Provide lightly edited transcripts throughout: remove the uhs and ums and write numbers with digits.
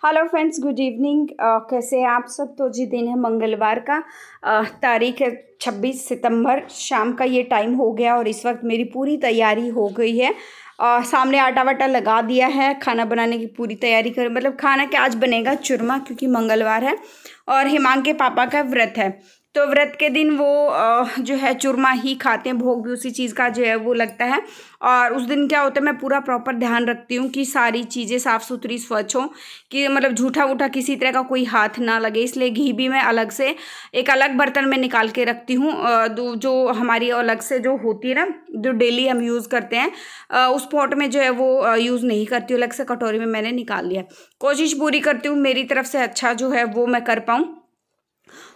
Hello friends, good evening. कैसे हैं आप सब। तो जी दिन है मंगलवार का, तारीख है 26 सितंबर। शाम का ये टाइम हो गया और इस वक्त मेरी पूरी तैयारी हो गई है। सामने आटा वाटा लगा दिया है, खाना बनाने की पूरी तैयारी कर, मतलब खाना क्या आज बनेगा चूरमा, क्योंकि मंगलवार है और हिमांग के पापा का व्रत है। तो व्रत के दिन वो जो है चूरमा ही खाते हैं, भोग भी उसी चीज़ का जो है वो लगता है। और उस दिन क्या होता है, मैं पूरा प्रॉपर ध्यान रखती हूँ कि सारी चीज़ें साफ़ सुथरी स्वच्छ हों, कि मतलब झूठा वूठा किसी तरह का कोई हाथ ना लगे। इसलिए घी भी मैं अलग से एक अलग बर्तन में निकाल के रखती हूँ। जो हमारी अलग से जो होती है ना, जो डेली हम यूज़ करते हैं, उस पॉट में जो है वो यूज़ नहीं करती हूँ, अलग से कटोरी में मैंने निकाल लिया। कोशिश पूरी करती हूँ मेरी तरफ से अच्छा जो है वो मैं कर पाऊँ।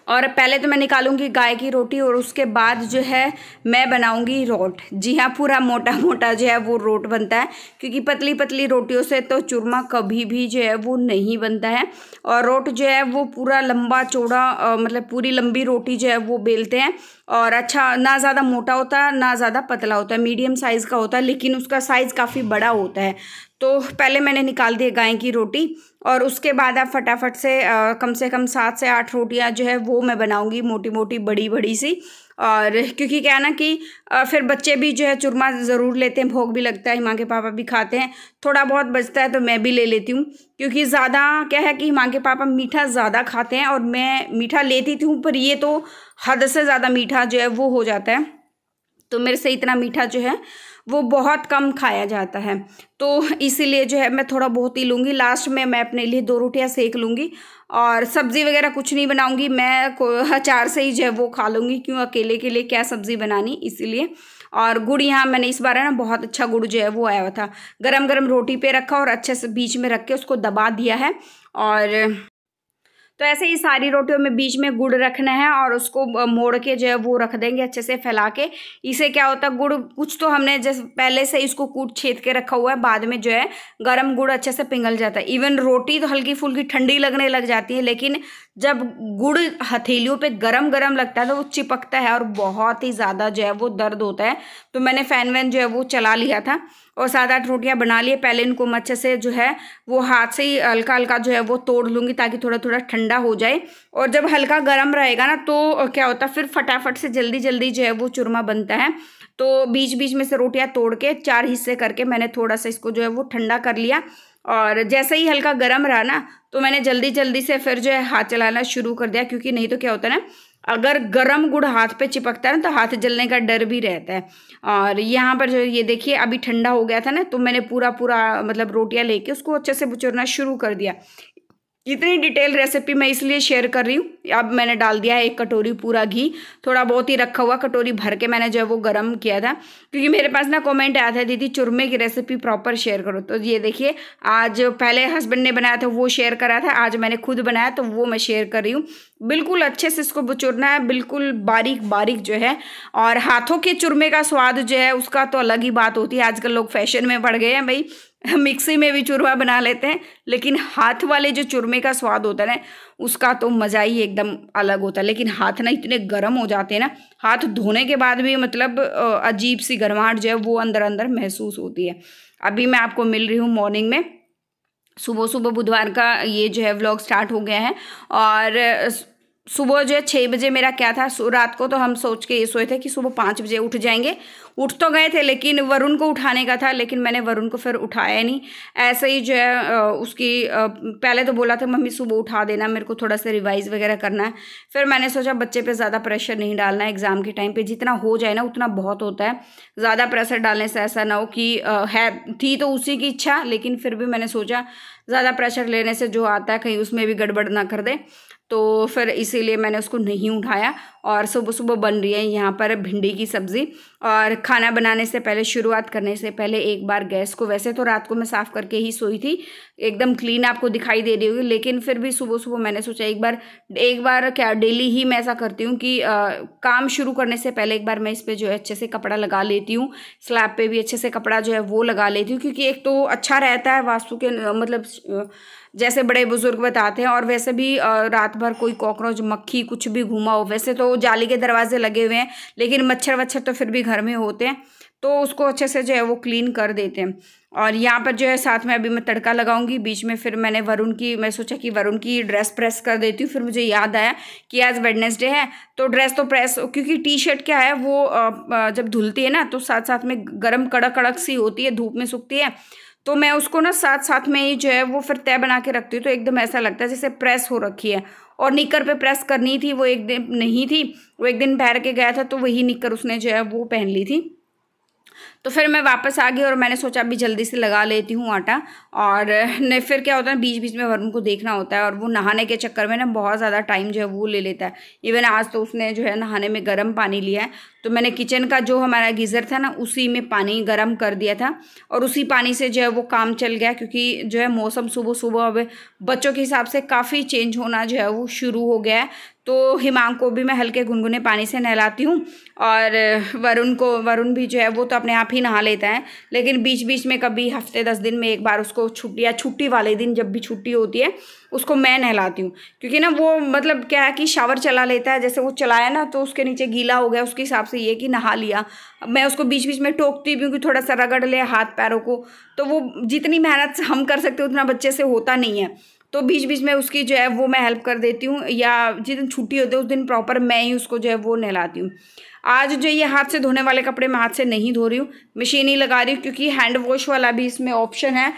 और पहले तो मैं निकालूंगी गाय की रोटी और उसके बाद जो है मैं बनाऊंगी रोट। जी हाँ, पूरा मोटा मोटा जो है वो रोट बनता है, क्योंकि पतली पतली रोटियों से तो चूरमा कभी भी जो है वो नहीं बनता है। और रोट जो है वो पूरा लंबा चौड़ा, मतलब पूरी लंबी रोटी जो है वो बेलते हैं। और अच्छा, ना ज़्यादा मोटा होता है ना ज़्यादा पतला होता है, मीडियम साइज़ का होता है, लेकिन उसका साइज़ काफ़ी बड़ा होता है। तो पहले मैंने निकाल दी गाय की रोटी और उसके बाद आप फटाफट से कम 7 से 8 रोटियां जो है वो मैं बनाऊंगी, मोटी मोटी बड़ी बड़ी सी। और क्योंकि क्या है ना कि फिर बच्चे भी जो है चूरमा ज़रूर लेते हैं, भोग भी लगता है, हिमांग के पापा भी खाते हैं, थोड़ा बहुत बचता है तो मैं भी ले लेती हूँ। क्योंकि ज़्यादा क्या है कि हिमांग के पापा मीठा ज़्यादा खाते हैं और मैं मीठा लेती थी, पर ये तो हद से ज़्यादा मीठा जो है वो हो जाता है। तो मेरे से इतना मीठा जो है वो बहुत कम खाया जाता है, तो इसीलिए जो है मैं थोड़ा बहुत ही लूँगी। लास्ट में मैं अपने लिए 2 रोटियां सेक लूँगी और सब्ज़ी वगैरह कुछ नहीं बनाऊँगी, मैं अचार से ही जो है वो खा लूँगी, क्यों अकेले के लिए क्या सब्ज़ी बनानी, इसीलिए। और गुड़ यहाँ मैंने इस बार है ना बहुत अच्छा गुड़ जो है वो आया हुआ था, गरम गरम रोटी पे रखा और अच्छे से बीच में रख के उसको दबा दिया है। और तो ऐसे ही सारी रोटियों में बीच में गुड़ रखना है और उसको मोड़ के जो है वो रख देंगे अच्छे से फैला के। इसे क्या होता है, गुड़ कुछ तो हमने जैसे पहले से इसको कूट छेद के रखा हुआ है, बाद में जो है गर्म गुड़ अच्छे से पिघल जाता है। इवन रोटी तो हल्की फुल्की ठंडी लगने लग जाती है, लेकिन जब गुड़ हथेलियों पे गरम गरम लगता है तो वो चिपकता है और बहुत ही ज़्यादा जो है वो दर्द होता है। तो मैंने फैन वैन जो है वो चला लिया था और 7-8 रोटियां बना लिए। पहले इनको मैं अच्छे से जो है वो हाथ से ही हल्का हल्का जो है वो तोड़ लूँगी, ताकि थोड़ा थोड़ा ठंडा हो जाए। और जब हल्का गर्म रहेगा ना तो क्या होता है, फिर फटाफट से जल्दी जल्दी जो है वो चूरमा बनता है। तो बीच बीच में से रोटियां तोड़ के 4 हिस्से करके मैंने थोड़ा सा इसको जो है वो ठंडा कर लिया। और जैसे ही हल्का गर्म रहा ना तो मैंने जल्दी जल्दी से फिर जो है हाथ चलाना शुरू कर दिया, क्योंकि नहीं तो क्या होता है ना, अगर गरम गुड़ हाथ पे चिपकता है ना तो हाथ जलने का डर भी रहता है। और यहाँ पर जो ये देखिए अभी ठंडा हो गया था ना, तो मैंने पूरा पूरा मतलब रोटियां लेके उसको अच्छे से बुचरना शुरू कर दिया। इतनी डिटेल रेसिपी मैं इसलिए शेयर कर रही हूँ। अब मैंने डाल दिया है 1 कटोरी पूरा घी, थोड़ा बहुत ही रखा हुआ, कटोरी भर के मैंने जो है वो गर्म किया था, क्योंकि मेरे पास ना कमेंट आया था, दीदी चूरमे की रेसिपी प्रॉपर शेयर करो। तो ये देखिए, आज पहले हस्बैंड ने बनाया था वो शेयर करा था, आज मैंने खुद बनाया तो वो मैं शेयर कर रही हूँ। बिल्कुल अच्छे से इसको बुचुरना है, बिल्कुल बारीक बारीक जो है। और हाथों के चूरमे का स्वाद जो है उसका तो अलग ही बात होती है। आजकल लोग फैशन में पड़ गए हैं भाई, मिक्सी में भी चूरमा बना लेते हैं, लेकिन हाथ वाले जो चूरमे का स्वाद होता है ना उसका तो मज़ा ही एकदम अलग होता है। लेकिन हाथ ना इतने गर्म हो जाते हैं ना, हाथ धोने के बाद भी मतलब अजीब सी गर्माहट जो है वो अंदर अंदर महसूस होती है। अभी मैं आपको मिल रही हूँ मॉर्निंग में, सुबह सुबह बुधवार का ये जो है व्लॉग स्टार्ट हो गया है। और सुबह जो है 6 बजे मेरा क्या था, रात को तो हम सोच के ये सोए थे कि सुबह 5 बजे उठ जाएंगे। उठ तो गए थे, लेकिन वरुण को उठाने का था, लेकिन मैंने वरुण को फिर उठाया नहीं। ऐसे ही जो है उसकी पहले तो बोला था मम्मी सुबह उठा देना, मेरे को थोड़ा सा रिवाइज़ वगैरह करना है। फिर मैंने सोचा बच्चे पे ज़्यादा प्रेशर नहीं डालना है, एग्ज़ाम के टाइम पे जितना हो जाए ना उतना बहुत होता है। ज़्यादा प्रेशर डालने से ऐसा ना हो कि थी तो उसी की इच्छा, लेकिन फिर भी मैंने सोचा ज़्यादा प्रेशर लेने से जो आता है कहीं उसमें भी गड़बड़ ना कर दे। तो फिर इसीलिए मैंने उसको नहीं उठाया। और सुबह सुबह बन रही है यहाँ पर भिंडी की सब्ज़ी। और खाना बनाने से पहले, शुरुआत करने से पहले एक बार गैस को, वैसे तो रात को मैं साफ़ करके ही सोई थी, एकदम क्लीन आपको दिखाई दे रही होगी, लेकिन फिर भी सुबह सुबह मैंने सोचा एक बार क्या डेली ही मैं ऐसा करती हूँ कि काम शुरू करने से पहले एक बार मैं इस पर जो है अच्छे से कपड़ा लगा लेती हूँ। स्लैब पे भी अच्छे से कपड़ा जो है वो लगा लेती हूँ, क्योंकि एक तो अच्छा रहता है वास्तु के मतलब जैसे बड़े बुजुर्ग बताते हैं। और वैसे भी रात भर कोई कॉकरोच मक्खी कुछ भी घूमा हो, वैसे तो जाली के दरवाजे लगे हुए हैं, लेकिन मच्छर वच्छर तो फिर भी घर में होते हैं। तो उसको अच्छे से जो है वो क्लीन कर देते हैं। और यहाँ पर जो है साथ में अभी मैं तड़का लगाऊंगी। बीच में फिर मैं सोचा कि वरुण की ड्रेस प्रेस कर देती हूँ। फिर मुझे याद आया कि आज वेडनेसडे है तो ड्रेस तो प्रेस, क्योंकि टी शर्ट क्या है वो जब धुलती है ना तो साथ साथ में गर्म कड़क कड़क सी होती है, धूप में सूखती है, तो मैं उसको ना साथ साथ में ही जो है वो फिर तय बना के रखती हूँ। तो एकदम ऐसा लगता है जैसे प्रेस हो रखी है। और निकर पे प्रेस करनी थी, वो एक दिन नहीं थी, वो एक दिन पहन के गया था तो वही निकर उसने जो है वो पहन ली थी। तो फिर मैं वापस आ गई और मैंने सोचा अभी जल्दी से लगा लेती हूँ आटा। और ने फिर क्या होता है, बीच बीच में वरुण को देखना होता है और वो नहाने के चक्कर में ना बहुत ज़्यादा टाइम जो है वो ले लेता है। इवन आज तो उसने जो है नहाने में गर्म पानी लिया है, तो मैंने किचन का जो हमारा गीज़र था ना उसी में पानी गर्म कर दिया था और उसी पानी से जो है वो काम चल गया। क्योंकि जो है मौसम सुबह सुबह अब बच्चों के हिसाब से काफ़ी चेंज होना जो है वो शुरू हो गया है। तो हिमांग को भी मैं हल्के गुनगुने पानी से नहलाती हूँ और वरुण भी जो है वो तो अपने आप ही नहा लेता है, लेकिन बीच बीच में कभी हफ्ते 10 दिन में एक बार उसको छुट्टी वाले दिन जब भी छुट्टी होती है उसको मैं नहलाती हूँ। क्योंकि ना वो मतलब क्या है कि शावर चला लेता है, जैसे वो चलाया ना तो उसके नीचे गीला हो गया, उसके हिसाब से ये कि नहा लिया। मैं उसको बीच बीच में टोकती भी हूँ कि थोड़ा सा रगड़ ले हाथ पैरों को, तो वो जितनी मेहनत हम कर सकते उतना बच्चे से होता नहीं है। तो बीच बीच में उसकी जो है वो मैं हेल्प कर देती हूँ, या जिस दिन छुट्टी होती है उस दिन प्रॉपर मैं ही उसको जो है वो नहलाती हूँ। आज जो ये हाथ से धोने वाले कपड़े मैं हाथ से नहीं धो रही हूँ, मशीन ही लगा रही हूँ, क्योंकि हैंड वॉश वाला भी इसमें ऑप्शन है।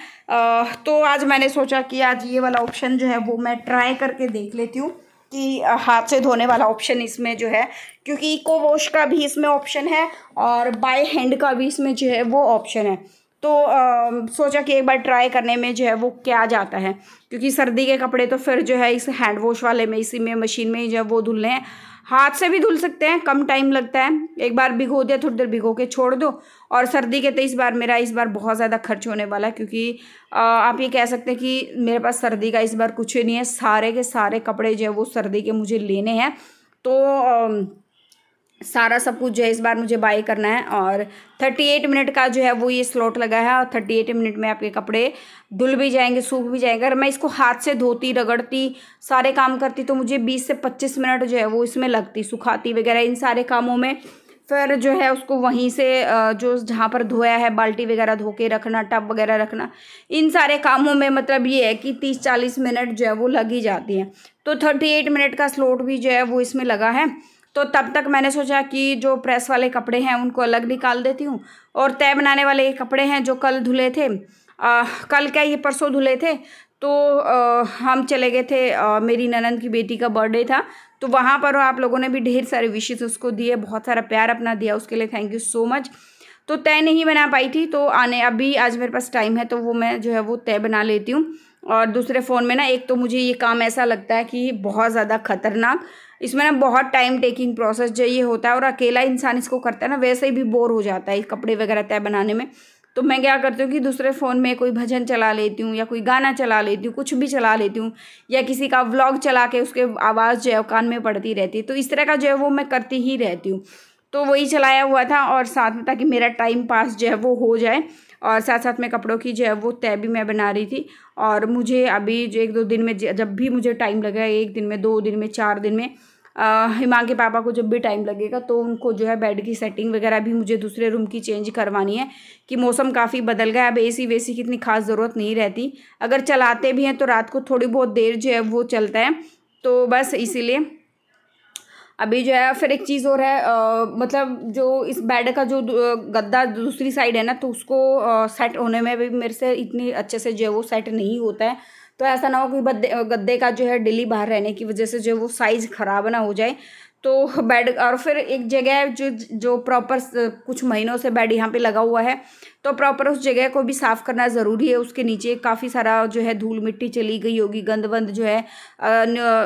तो आज मैंने सोचा कि आज ये वाला ऑप्शन जो है वो मैं ट्राई करके देख लेती हूँ कि हाथ से धोने वाला ऑप्शन इसमें जो है, क्योंकि इको वॉश का भी इसमें ऑप्शन है और बाय हैंड का भी इसमें जो है वो ऑप्शन है। तो सोचा कि एक बार ट्राई करने में जो है वो क्या जाता है, क्योंकि सर्दी के कपड़े तो फिर जो है इस हैंड वॉश वाले में इसी में मशीन में ही जो है वो धुलने हैं। हाथ से भी धुल सकते हैं, कम टाइम लगता है, एक बार भिगो दिया थोड़ी देर भिगो के छोड़ दो। और सर्दी के तो इस बार बहुत ज़्यादा खर्च होने वाला है, क्योंकि आप ये कह सकते हैं कि मेरे पास सर्दी का इस बार कुछ नहीं है, सारे के सारे कपड़े जो है वो सर्दी के मुझे लेने हैं। तो सारा सब कुछ जो है इस बार मुझे बाय करना है। और 38 मिनट का जो है वो ये स्लॉट लगा है और 38 मिनट में आपके कपड़े धुल भी जाएंगे, सूख भी जाएंगे। अगर मैं इसको हाथ से धोती रगड़ती सारे काम करती तो मुझे 20 से 25 मिनट जो है वो इसमें लगती, सुखाती वगैरह इन सारे कामों में। फिर जो है उसको वहीं से जो जहाँ पर धोया है बाल्टी वगैरह धो के रखना, टब वगैरह रखना, इन सारे कामों में मतलब ये है कि 30-40 मिनट जो है वो लग ही जाती हैं। तो 38 मिनट का स्लॉट भी जो है वो इसमें लगा है। तो तब तक मैंने सोचा कि जो प्रेस वाले कपड़े हैं उनको अलग निकाल देती हूँ और तय बनाने वाले कपड़े हैं जो कल धुले थे, कल क्या ये परसों धुले थे। तो हम चले गए थे, मेरी ननंद की बेटी का बर्थडे था, तो वहाँ पर आप लोगों ने भी ढेर सारे विशेस उसको दिए, बहुत सारा प्यार अपना दिया, उसके लिए थैंक यू सो मच। तो तय नहीं बना पाई थी, तो आज मेरे पास टाइम है तो वो मैं जो है वो तय बना लेती हूँ। और दूसरे फ़ोन में ना एक तो मुझे ये काम ऐसा लगता है कि बहुत ज़्यादा खतरनाक, इसमें ना बहुत टाइम टेकिंग प्रोसेस जो ये होता है और अकेला इंसान इसको करता है ना वैसे ही भी बोर हो जाता है कपड़े वगैरह तय बनाने में। तो मैं क्या करती हूँ कि दूसरे फ़ोन में कोई भजन चला लेती हूँ या कोई गाना चला लेती हूँ, कुछ भी चला लेती हूँ, या किसी का व्लॉग चला के उसके आवाज़ जो है कान में पड़ती रहती है। तो इस तरह का जो है वो मैं करती ही रहती हूँ। तो वही चलाया हुआ था और साथ में ताकि मेरा टाइम पास जो है वो हो जाए, और साथ साथ में कपड़ों की जो है वो तय भी मैं बना रही थी। और मुझे अभी जो 1-2 दिन में जब भी मुझे टाइम लगा, 1 दिन में, 2 दिन में, 4 दिन में, हिमांग के पापा को जब भी टाइम लगेगा तो उनको जो है बेड की सेटिंग वगैरह भी मुझे दूसरे रूम की चेंज करवानी है, कि मौसम काफ़ी बदल गया। अब एसी वेसी की इतनी खास ज़रूरत नहीं रहती, अगर चलाते भी हैं तो रात को थोड़ी बहुत देर जो है वो चलता है। तो बस इसीलिए अभी जो है फिर एक चीज़ और है, मतलब जो इस बेड का जो गद्दा दूसरी साइड है ना, तो उसको सेट होने में भी मेरे से इतनी अच्छे से जो है वो सेट नहीं होता है। तो ऐसा ना हो कि गद्दे का जो है डेली बाहर रहने की वजह से जो वो साइज़ ख़राब ना हो जाए। तो बेड, और फिर एक जगह जो प्रॉपर कुछ महीनों से बेड यहाँ पे लगा हुआ है, तो प्रॉपर उस जगह को भी साफ़ करना ज़रूरी है। उसके नीचे काफ़ी सारा जो है धूल मिट्टी चली गई होगी, गंद वंद जो है,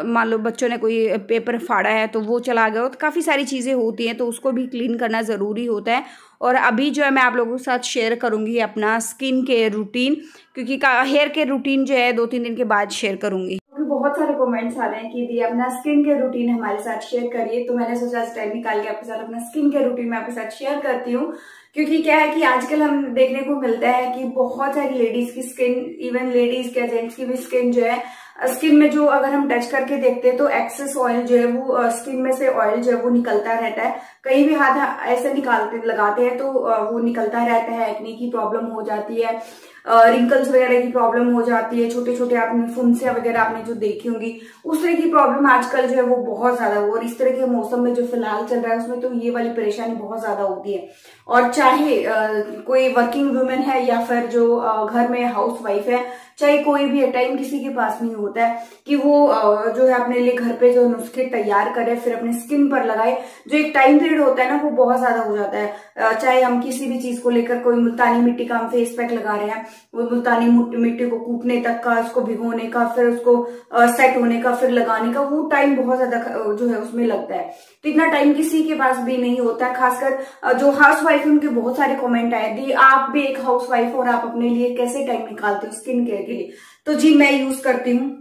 मान लो बच्चों ने कोई पेपर फाड़ा है तो वो चला गया हो, तो काफ़ी सारी चीज़ें होती हैं, तो उसको भी क्लीन करना ज़रूरी होता है। और अभी जो है मैं आप लोगों के साथ शेयर करूँगी अपना स्किन केयर रूटीन, क्योंकि हेयर केयर रूटीन जो है 2-3 दिन के बाद शेयर करूँगी। बहुत सारे कमेंट्स आ रहे हैं कि दी अपना स्किन केयर रूटीन हमारे साथ शेयर करिए, तो मैंने सोचा इस टाइम निकाल के आपके साथ अपना स्किन केयर रूटीन मैं आपके साथ शेयर करती हूँ। क्योंकि क्या है कि आजकल हम देखने को मिलता है कि बहुत सारी लेडीज की स्किन, इवन लेडीज क्या जेंट्स की भी स्किन जो है, स्किन में जो अगर हम टच करके देखते हैं तो एक्सेस ऑयल जो है वो स्किन में से ऑयल जो है वो निकलता रहता है। कहीं भी हाथ ऐसे निकालते लगाते हैं तो वो निकलता रहता है, एक्ने की प्रॉब्लम हो जाती है, रिंकल्स वगैरह की प्रॉब्लम हो जाती है, छोटे छोटे आपने फुंसिया वगैरह आपने जो देखी होंगी उस तरह की प्रॉब्लम आजकल जो है वो बहुत ज्यादा हो, और इस तरह के मौसम में जो फिलहाल चल रहा है उसमें तो ये वाली परेशानी बहुत ज्यादा होती है। और चाहे कोई वर्किंग वुमेन है या फिर जो घर में हाउस वाइफ है, चाहे कोई भी है, टाइम किसी के पास नहीं होता है कि वो जो है अपने लिए घर पे जो नुस्खे तैयार करे फिर अपने स्किन पर लगाए। जो एक टाइम पीरियड होता है ना वो बहुत ज्यादा हो जाता है। चाहे हम किसी भी चीज को लेकर, कोई मुल्तानी मिट्टी का हम फेस पैक लगा रहे हैं, वो मुल्तानी मिट्टी को कूटने तक का, उसको भिगोने का, फिर उसको सेट होने का, फिर लगाने का, वो टाइम बहुत ज्यादा जो है उसमें लगता है। तो इतना टाइम किसी के पास भी नहीं होता है। खासकर जो हाउस वाइफ है उनके बहुत सारे कमेंट आए दी, आप भी एक हाउस वाइफ और आप अपने लिए कैसे टाइम निकालते हो स्किन केयर के लिए। तो जी मैं यूज करती हूँ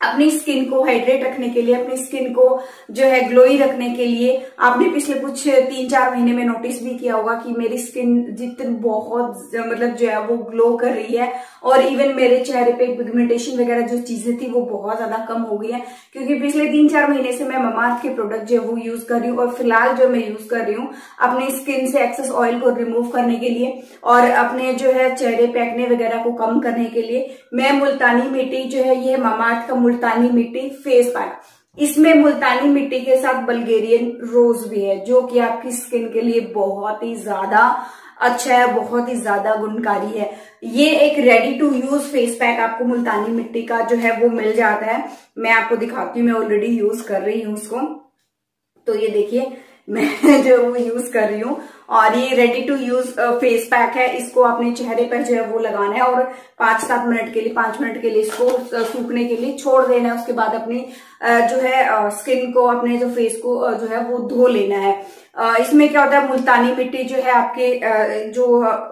अपनी स्किन को हाइड्रेट रखने के लिए, अपनी स्किन को जो है ग्लोई रखने के लिए। आपने पिछले कुछ 3-4 महीने में नोटिस भी किया होगा कि मेरी स्किन जितनी बहुत मतलब जो है वो ग्लो कर रही है, और इवन मेरे चेहरे पे पिगमेंटेशन वगैरह जो चीजें थी वो बहुत ज्यादा कम हो गई है, क्योंकि पिछले 3-4 महीने से मैं ममाअर्थ के प्रोडक्ट जो है वो यूज कर रही हूँ। और फिलहाल जो मैं यूज कर रही हूँ अपनी स्किन से एक्सेस ऑयल को रिमूव करने के लिए और अपने जो है चेहरे पे एक्ने वगैरह को कम करने के लिए, मैं मुल्तानी मिट्टी जो है ये ममाअर्थ का मुल्तानी मिट्टी फेस पैक, इसमें मुल्तानी मिट्टी के साथ बल्गेरियन रोज भी है जो कि आपकी स्किन के लिए बहुत ही ज्यादा अच्छा है, बहुत ही ज्यादा गुणकारी है। ये एक ready to use face pack आपको मुल्तानी मिट्टी का जो है वो मिल जाता है। मैं आपको दिखाती हूँ, मैं ऑलरेडी यूज कर रही हूँ उसको। तो ये देखिए मैं जो वो यूज कर रही हूँ, और ये ready to use face pack है। इसको अपने चेहरे पर जो है वो लगाना है और 5 मिनट के लिए इसको सूखने के लिए छोड़ देना है। उसके बाद अपनी जो है स्किन को, अपने जो फेस को जो है वो धो लेना है। इसमें क्या होता है, मुल्तानी मिट्टी जो है आपके जो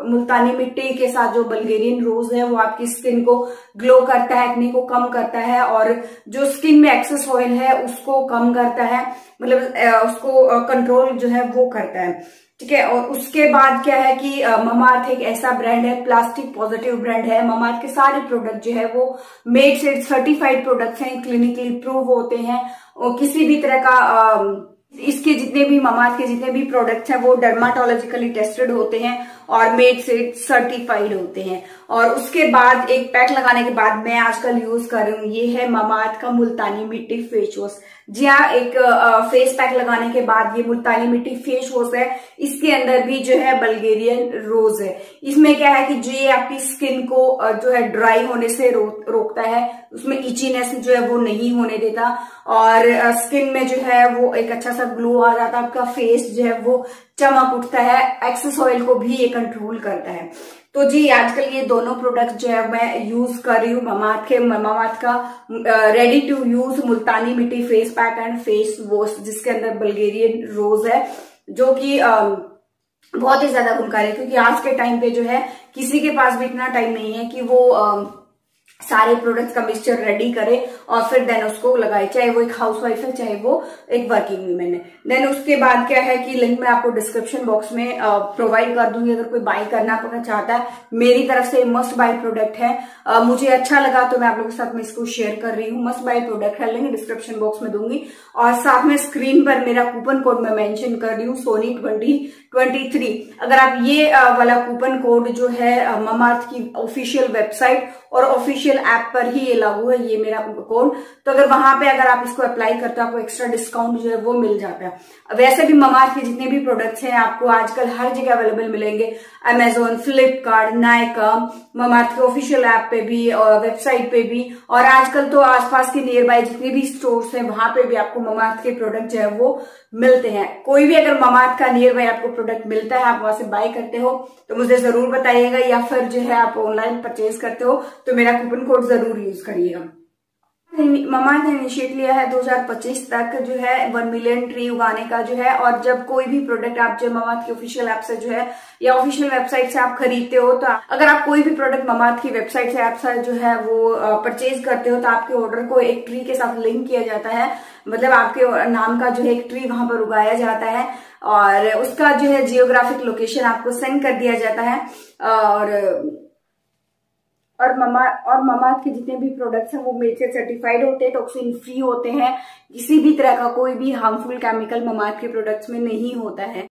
मुल्तानी मिट्टी के साथ जो बल्गेरियन रोज है वो आपकी स्किन को ग्लो करता है, एक्ने को कम करता है, और जो स्किन में एक्सेस ऑयल है उसको कम करता है, मतलब उसको कंट्रोल जो है वो करता है। ठीक है। और उसके बाद क्या है कि ममाअर्थ एक ऐसा ब्रांड है, प्लास्टिक पॉजिटिव ब्रांड है। ममाअर्थ के सारे प्रोडक्ट जो है वो मेड से सर्टिफाइड प्रोडक्ट्स हैं, क्लिनिकली प्रूव होते हैं, और किसी भी तरह का इसके जितने भी ममाअर्थ के जितने भी प्रोडक्ट्स हैं वो डर्माटोलॉजिकली टेस्टेड होते हैं और मेड से सर्टिफाइड होते हैं। और उसके बाद एक पैक लगाने के बाद मैं आजकल यूज कर रही हूँ, ये है ममाअर्थ का मुल्तानी मिट्टी फेस वॉश। जी हाँ, एक फेस पैक लगाने के बाद ये मुल्तानी मिट्टी फेस वॉश है, इसके अंदर भी जो है बल्गेरियन रोज है। इसमें क्या है कि जो ये आपकी स्किन को जो है ड्राई होने से रोकता है, उसमें इचीनेस जो है वो नहीं होने देता, और स्किन में जो है वो एक अच्छा सा ग्लो आ जाता है, आपका फेस जो है वो चमक उठता है, एक्सेस ऑयल को भी ये कंट्रोल करता है। तो जी आजकल ये दोनों प्रोडक्ट जो है मैं यूज कर रही हूँ ममाअर्थ का रेडी टू यूज मुल्तानी मिट्टी face pack and face wash, जिसके अंदर बल्गेरियन रोज है, जो कि बहुत ही ज्यादा गुणकारी है। क्योंकि आज के टाइम पे जो है किसी के पास भी इतना टाइम नहीं है कि वो सारे प्रोडक्ट्स का मिक्सचर रेडी करे और फिर देन उसको लगाए, चाहे वो एक हाउसवाइफ है चाहे वो एक वर्किंग वुमेन है। देन उसके बाद क्या है कि लिंक मैं आपको डिस्क्रिप्शन बॉक्स में प्रोवाइड कर दूंगी, अगर कोई बाय करना चाहता है। मेरी तरफ से मस्ट बाय प्रोडक्ट है, मुझे अच्छा लगा तो मैं आप लोगों के साथ में इसको शेयर कर रही हूँ। मस्ट बाय प्रोडक्ट है, लिंक डिस्क्रिप्शन बॉक्स में दूंगी, और साथ में स्क्रीन पर मेरा कूपन कोड मैं मेंशन कर रही हूँ, सोनी 2023। अगर आप ये वाला कूपन कोड जो है ममाअर्थ की ऑफिशियल वेबसाइट और ऑफिशियल ऐप पर ही ये लागू है, ये मेरा कोड, तो अगर वहां पे अगर आप इसको अप्लाई करते हो आपको एक्स्ट्रा डिस्काउंट जो है वो मिल जाता है। वैसे भी ममाअर्थ के जितने भी प्रोडक्ट्स हैं आपको आजकल हर जगह अवेलेबल मिलेंगे, अमेजोन, फ्लिपकार्ट, नायका, ममाअर्थ के ऑफिशियल ऐप पे भी और वेबसाइट पे भी, और आजकल तो आसपास के नियर बाय जितने भी स्टोर्स हैं वहां पे भी आपको ममाअर्थ के प्रोडक्ट जो है वो मिलते हैं। कोई भी अगर ममाअर्थ का नियर बाय आपको प्रोडक्ट मिलता है, आप वहां से बाय करते हो तो मुझे जरूर बताइएगा, या फिर जो है आप ऑनलाइन परचेज करते हो तो मेरा कूपन कोड जरूर यूज करिएगा। ममाअर्थ ने इनिशिएट लिया है 2025 तक जो है 1 मिलियन ट्री उगाने का जो है, और जब कोई भी प्रोडक्ट आप जो ममाअर्थ की ऑफिशियल ऐप से जो है या ऑफिशियल वेबसाइट से आप खरीदते हो, तो अगर आप कोई भी प्रोडक्ट ममाअर्थ की वेबसाइट से ऐप से जो है वो परचेज करते हो तो आपके ऑर्डर को एक ट्री के साथ लिंक किया जाता है, मतलब आपके नाम का जो है एक ट्री वहां पर उगाया जाता है, और उसका जो है जियोग्राफिक लोकेशन आपको सेंड कर दिया जाता है, और और ममाअर्थ के जितने भी प्रोडक्ट्स हैं वो मेड से सर्टिफाइड होते हैं, टॉक्सिन फ्री होते हैं, किसी भी तरह का कोई भी हार्मफुल केमिकल ममाअर्थ के प्रोडक्ट्स में नहीं होता है।